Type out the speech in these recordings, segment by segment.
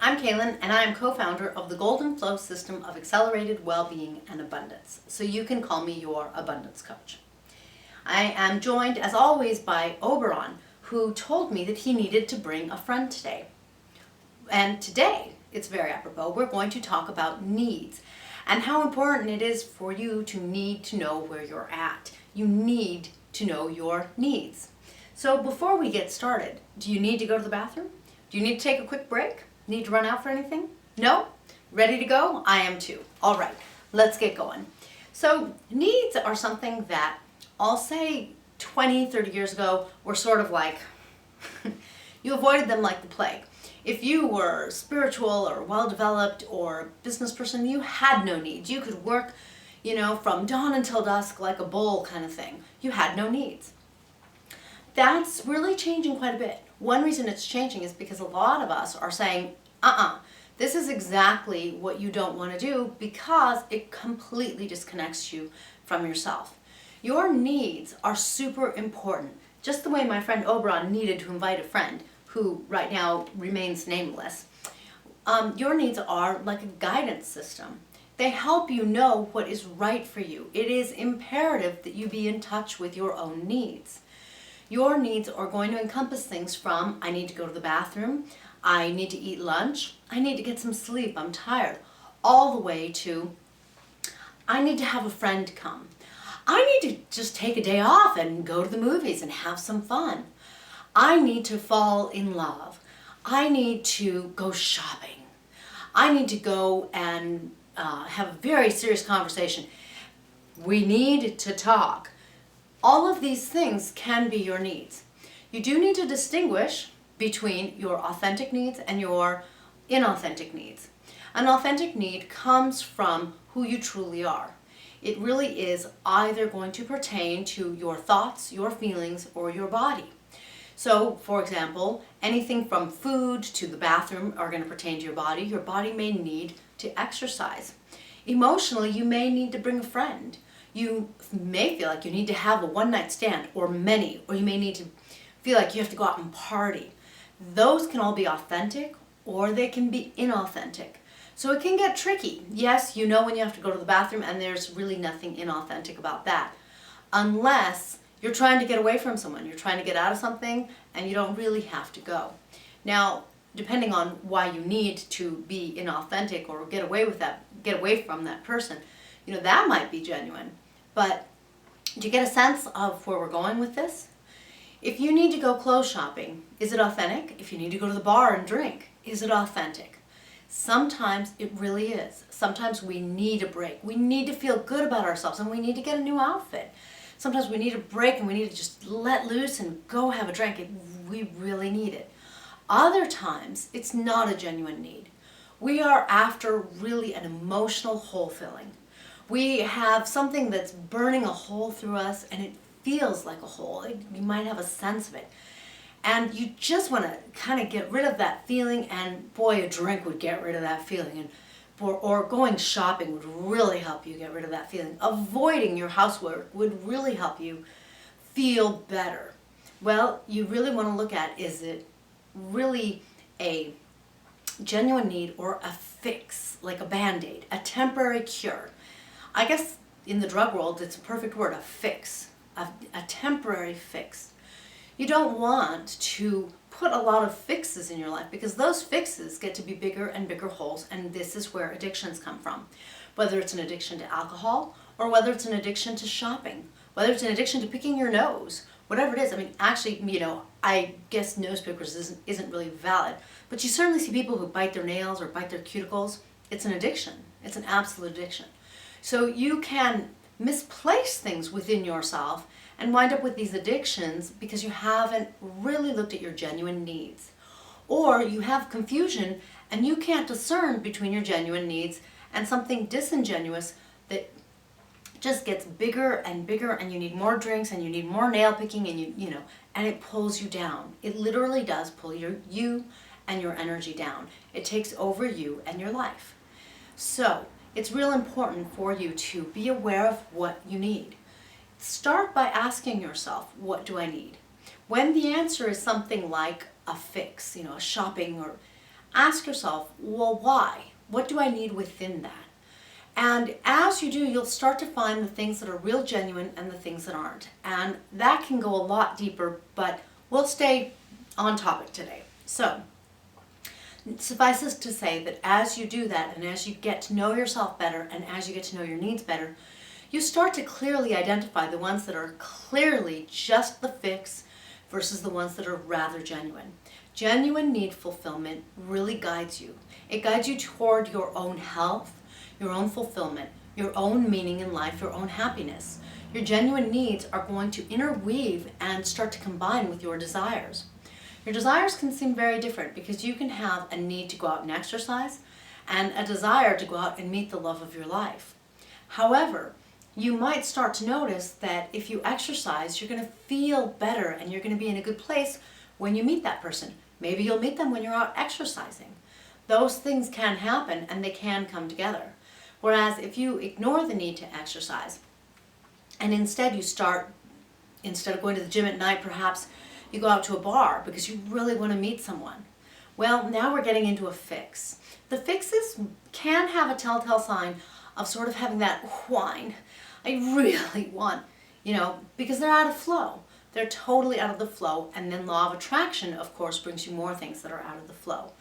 I'm Kaylin, and I am co-founder of the Golden Flow System of Accelerated Well-Being and Abundance, so you can call me your abundance coach. I am joined, as always, by Oberon, who told me that he needed to bring a friend today. And today, it's very apropos, we're going to talk about needs and how important it is for you to need to know where you're at. You need to know your needs. So before we get started, do you need to go to the bathroom? Do you need to take a quick break? Need to run out for anything? No? Ready to go? I am too. All right, let's get going. So needs are something that I'll say 20, 30 years ago were sort of like, you avoided them like the plague. If you were spiritual or well-developed or business person, you had no needs. You could work, from dawn until dusk like a bull kind of thing. You had no needs. That's really changing quite a bit. One reason it's changing is because a lot of us are saying, this is exactly what you don't want to do because it completely disconnects you from yourself. Your needs are super important. Just the way my friend Oberon needed to invite a friend who right now remains nameless. Your needs are like a guidance system. They help you know what is right for you. It is imperative that you be in touch with your own needs. Your needs are going to encompass things from, I need to go to the bathroom, I need to eat lunch, I need to get some sleep, I'm tired, all the way to, I need to have a friend come. I need to just take a day off and go to the movies and have some fun. I need to fall in love. I need to go shopping. I need to go and have a very serious conversation. We need to talk. All of these things can be your needs. You do need to distinguish between your authentic needs and your inauthentic needs. An authentic need comes from who you truly are. It really is either going to pertain to your thoughts, your feelings, or your body. So, for example, anything from food to the bathroom are going to pertain to your body. Your body may need to exercise. Emotionally, you may need to bring a friend. You may feel like you need to have a one-night stand or many, or you may need to feel like you have to go out and party. Those can all be authentic or they can be inauthentic. So it can get tricky. Yes, you know when you have to go to the bathroom and there's really nothing inauthentic about that. Unless you're trying to get away from someone, you're trying to get out of something and you don't really have to go. Now, depending on why you need to be inauthentic or get away from that person, that might be genuine. But do you get a sense of where we're going with this? If you need to go clothes shopping, is it authentic? If you need to go to the bar and drink, is it authentic? Sometimes it really is. Sometimes we need a break. We need to feel good about ourselves and we need to get a new outfit. Sometimes we need a break and we need to just let loose and go have a drink. We really need it. Other times, it's not a genuine need. We are after really an emotional hole filling. We have something that's burning a hole through us and it feels like a hole. You might have a sense of it. And you just want to kind of get rid of that feeling, and boy, a drink would get rid of that feeling. Or going shopping would really help you get rid of that feeling. Avoiding your housework would really help you feel better. Well, you really want to look at, is it really a genuine need or a fix, like a Band-Aid, a temporary cure? I guess in the drug world, it's a perfect word, a fix, a temporary fix. You don't want to put a lot of fixes in your life because those fixes get to be bigger and bigger holes, and this is where addictions come from. Whether it's an addiction to alcohol or whether it's an addiction to shopping, whether it's an addiction to picking your nose, whatever it is. I mean, actually, I guess nose pickers isn't really valid, but you certainly see people who bite their nails or bite their cuticles. It's an addiction. It's an absolute addiction. So you can misplace things within yourself and wind up with these addictions because you haven't really looked at your genuine needs. Or you have confusion and you can't discern between your genuine needs and something disingenuous that just gets bigger and bigger, and you need more drinks and you need more nail picking and and it pulls you down. It literally does pull you and your energy down. It takes over you and your life. So it's real important for you to be aware of what you need. Start by asking yourself, what do I need? When the answer is something like a fix, a shopping or ask yourself, well, why? What do I need within that? And as you do, you'll start to find the things that are real genuine and the things that aren't. And that can go a lot deeper, but we'll stay on topic today. So, suffice it to say that as you do that and as you get to know yourself better and as you get to know your needs better, you start to clearly identify the ones that are clearly just the fix versus the ones that are rather genuine. Genuine need fulfillment really guides you. It guides you toward your own health, your own fulfillment, your own meaning in life, your own happiness. Your genuine needs are going to interweave and start to combine with your desires. Your desires can seem very different because you can have a need to go out and exercise and a desire to go out and meet the love of your life. However, you might start to notice that if you exercise, you're going to feel better and you're going to be in a good place when you meet that person. Maybe you'll meet them when you're out exercising. Those things can happen and they can come together. Whereas if you ignore the need to exercise and instead of going to the gym at night, perhaps you go out to a bar because you really want to meet someone. Well, now we're getting into a fix. The fixes can have a telltale sign of sort of having that whine. I really want, because they're out of flow. They're totally out of the flow, and then law of attraction, of course, brings you more things that are out of the flow.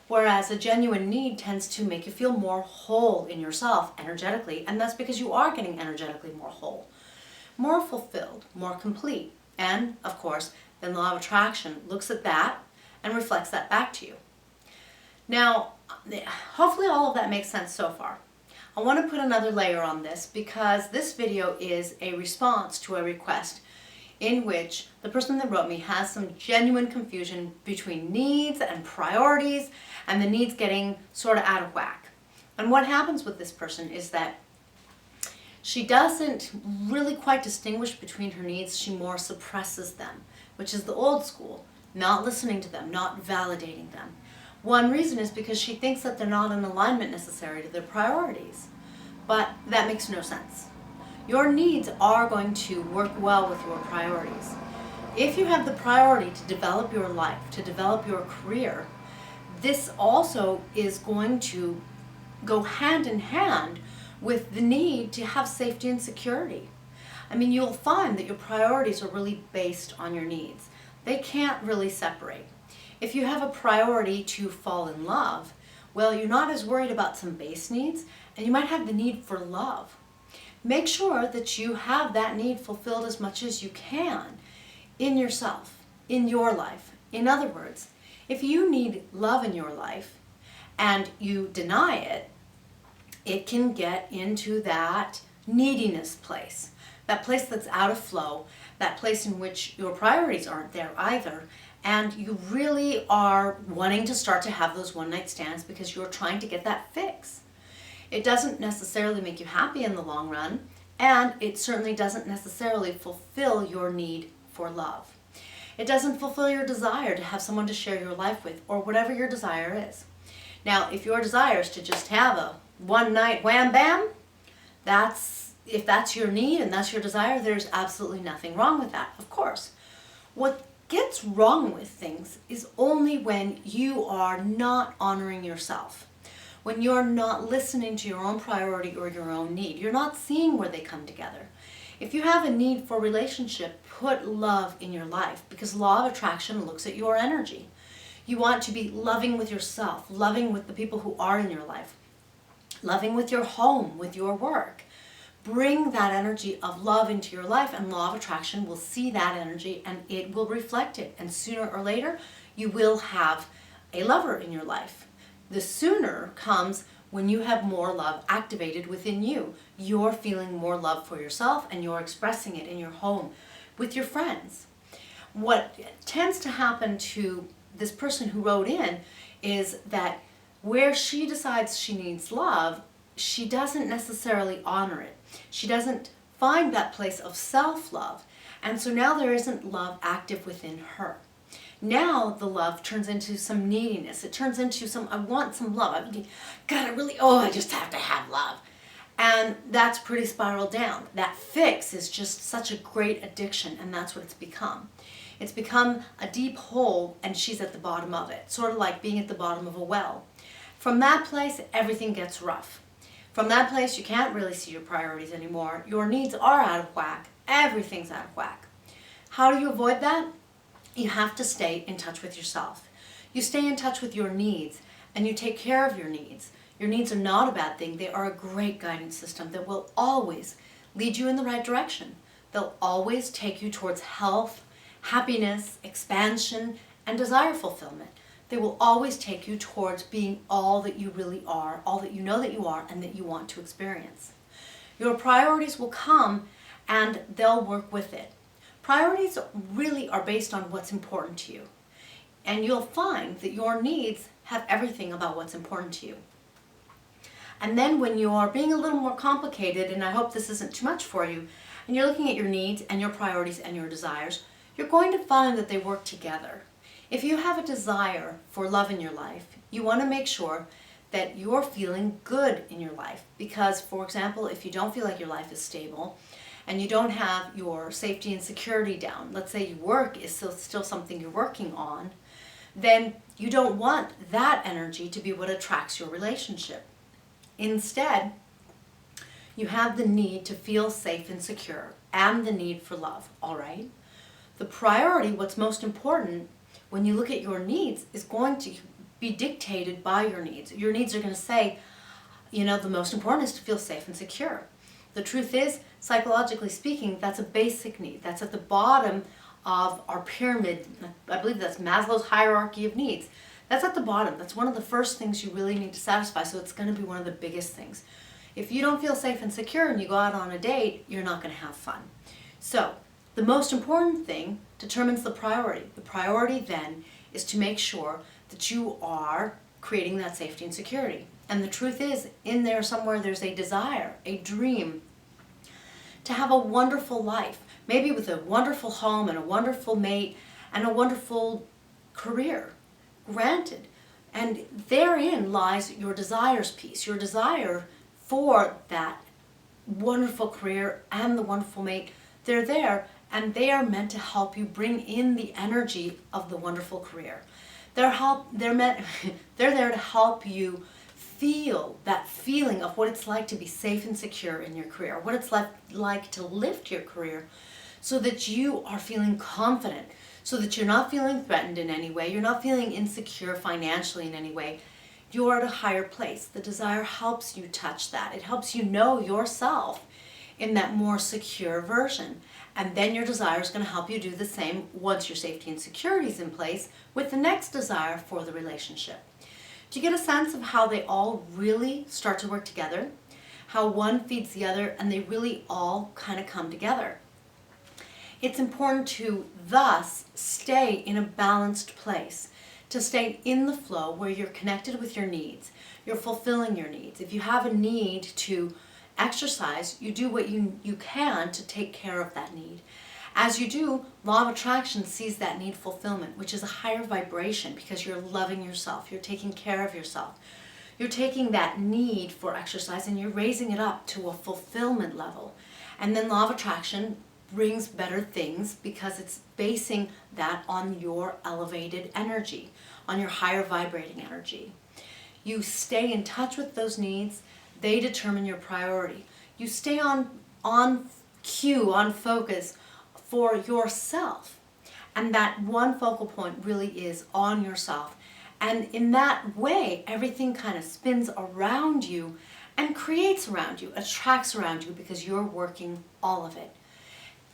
Whereas a genuine need tends to make you feel more whole in yourself energetically, and that's because you are getting energetically more whole, more fulfilled, more complete. And, of course, then law of attraction looks at that and reflects that back to you. Now, hopefully all of that makes sense so far. I want to put another layer on this because this video is a response to a request in which the person that wrote me has some genuine confusion between needs and priorities and the needs getting sort of out of whack. And what happens with this person is that she doesn't really quite distinguish between her needs, she more suppresses them, which is the old school, not listening to them, not validating them. One reason is because she thinks that they're not in alignment necessary to their priorities, but that makes no sense. Your needs are going to work well with your priorities. If you have the priority to develop your life, to develop your career, this also is going to go hand in hand with the need to have safety and security. I mean, you'll find that your priorities are really based on your needs. They can't really separate. If you have a priority to fall in love, well, you're not as worried about some base needs, and you might have the need for love. Make sure that you have that need fulfilled as much as you can in yourself, in your life. In other words, if you need love in your life and you deny it, it can get into that neediness place, that place that's out of flow, that place in which your priorities aren't there either, and you really are wanting to start to have those one-night stands because you're trying to get that fix. It doesn't necessarily make you happy in the long run, and it certainly doesn't necessarily fulfill your need for love. It doesn't fulfill your desire to have someone to share your life with, or whatever your desire is. Now, if your desire is to just have a one-night wham bam, if that's your need and that's your desire, there's absolutely nothing wrong with that, of course. What gets wrong with things is only when you are not honoring yourself, when you're not listening to your own priority or your own need. You're not seeing where they come together. If you have a need for relationship, put love in your life, because law of attraction looks at your energy. You want to be loving with yourself, loving with the people who are in your life, loving with your home, with your work. Bring that energy of love into your life, and law of attraction will see that energy and it will reflect it. And sooner or later, you will have a lover in your life. The sooner comes when you have more love activated within you. You're feeling more love for yourself and you're expressing it in your home with your friends. What tends to happen to this person who wrote in is that where she decides she needs love, she doesn't necessarily honor it. She doesn't find that place of self-love. And so now there isn't love active within her. Now the love turns into some neediness. It turns into I want some love. I just have to have love. And that's pretty spiraled down. That fix is just such a great addiction, and that's what it's become. It's become a deep hole and she's at the bottom of it, sort of like being at the bottom of a well. From that place, everything gets rough. From that place, you can't really see your priorities anymore. Your needs are out of whack. Everything's out of whack. How do you avoid that? You have to stay in touch with yourself. You stay in touch with your needs and you take care of your needs. Your needs are not a bad thing. They are a great guidance system that will always lead you in the right direction. They'll always take you towards health, happiness, expansion, and desire fulfillment. They will always take you towards being all that you really are, all that you know that you are, and that you want to experience. Your priorities will come and they'll work with it. Priorities really are based on what's important to you. And you'll find that your needs have everything about what's important to you. And then when you are being a little more complicated, and I hope this isn't too much for you, and you're looking at your needs and your priorities and your desires, you're going to find that they work together. If you have a desire for love in your life, you want to make sure that you're feeling good in your life. Because, for example, if you don't feel like your life is stable, and you don't have your safety and security down, let's say your work is still something you're working on, then you don't want that energy to be what attracts your relationship. Instead, you have the need to feel safe and secure and the need for love, all right? The priority, what's most important when you look at your needs, is going to be dictated by your needs. Your needs are going to say, the most important is to feel safe and secure. The truth is, psychologically speaking, that's a basic need. That's at the bottom of our pyramid. I believe that's Maslow's hierarchy of needs. That's at the bottom. That's one of the first things you really need to satisfy, so it's going to be one of the biggest things. If you don't feel safe and secure and you go out on a date, you're not going to have fun. So, the most important thing determines the priority. The priority then is to make sure that you are creating that safety and security. And the truth is, in there somewhere there's a desire, a dream, to have a wonderful life, maybe with a wonderful home and a wonderful mate and a wonderful career, granted. And therein lies your desires piece, your desire for that wonderful career and the wonderful mate. They're there, and they are meant to help you bring in the energy of the wonderful career. They're there to help you feel that feeling of what it's like to be safe and secure in your career, what it's like to lift your career so that you are feeling confident, so that you're not feeling threatened in any way, you're not feeling insecure financially in any way. You're at a higher place. The desire helps you touch that. It helps you know yourself in that more secure version. And then your desire is going to help you do the same once your safety and security is in place with the next desire for the relationship. Do you get a sense of how they all really start to work together? How one feeds the other and they really all kind of come together. It's important to thus stay in a balanced place, to stay in the flow where you're connected with your needs, you're fulfilling your needs. If you have a need to exercise, you do what you can to take care of that need. As you do, law of attraction sees that need fulfillment, which is a higher vibration because you're loving yourself, you're taking care of yourself. You're taking that need for exercise and you're raising it up to a fulfillment level. And then law of attraction brings better things because it's basing that on your elevated energy, on your higher vibrating energy. You stay in touch with those needs. They determine your priority. You stay on cue, on focus for yourself. And that one focal point really is on yourself. And in that way, everything kind of spins around you and creates around you, attracts around you because you're working all of it.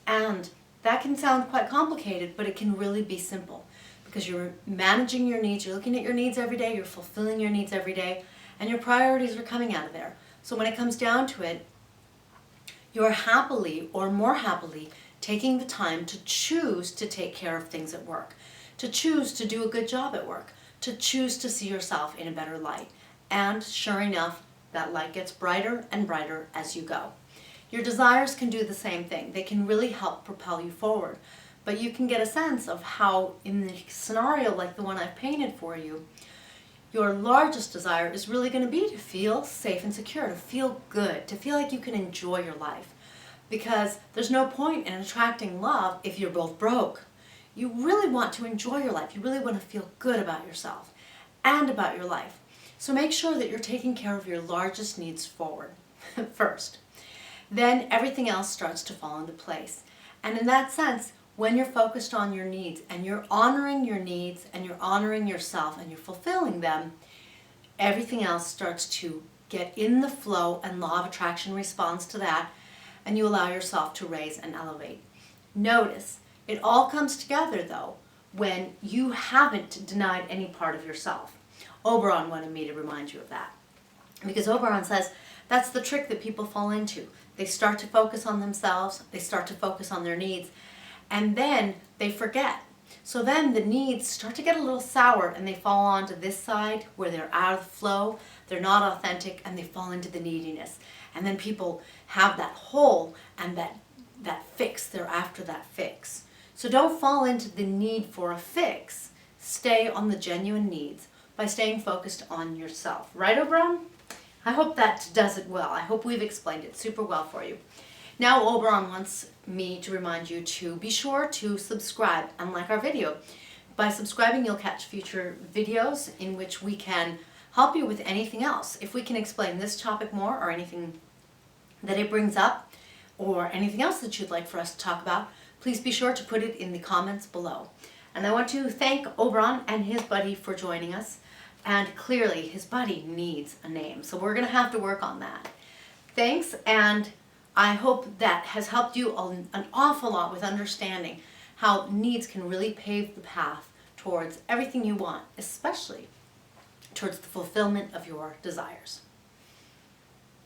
And that can sound quite complicated, but it can really be simple because you're managing your needs, you're looking at your needs every day, you're fulfilling your needs every day, and your priorities are coming out of there. So when it comes down to it, you're happily or more happily taking the time to choose to take care of things at work, to choose to do a good job at work, to choose to see yourself in a better light. And sure enough, that light gets brighter and brighter as you go. Your desires can do the same thing. They can really help propel you forward. But you can get a sense of how, in the scenario like the one I've painted for you, your largest desire is really going to be to feel safe and secure, to feel good, to feel like you can enjoy your life. Because there's no point in attracting love if you're both broke. You really want to enjoy your life. You really want to feel good about yourself and about your life. So make sure that you're taking care of your largest needs forward first. Then everything else starts to fall into place. And in that sense, when you're focused on your needs and you're honoring your needs and you're honoring yourself and you're fulfilling them, everything else starts to get in the flow, and law of attraction responds to that, and you allow yourself to raise and elevate. Notice, it all comes together though when you haven't denied any part of yourself. Oberon wanted me to remind you of that, because Oberon says that's the trick that people fall into. They start to focus on themselves, they start to focus on their needs, and then they forget. So then the needs start to get a little sour and they fall onto this side where they're out of the flow, they're not authentic, and they fall into the neediness. And then people have that hole and that fix, they're after that fix. So don't fall into the need for a fix. Stay on the genuine needs by staying focused on yourself. Right, Oberon? I hope that does it well. I hope we've explained it super well for you. Now Oberon wants me to remind you to be sure to subscribe and like our video. By subscribing, you'll catch future videos in which we can help you with anything else. If we can explain this topic more, or anything that it brings up, or anything else that you'd like for us to talk about, please be sure to put it in the comments below. And I want to thank Oberon and his buddy for joining us. And clearly his buddy needs a name, so we're going to have to work on that. Thanks, and I hope that has helped you an awful lot with understanding how needs can really pave the path towards everything you want, especially towards the fulfillment of your desires.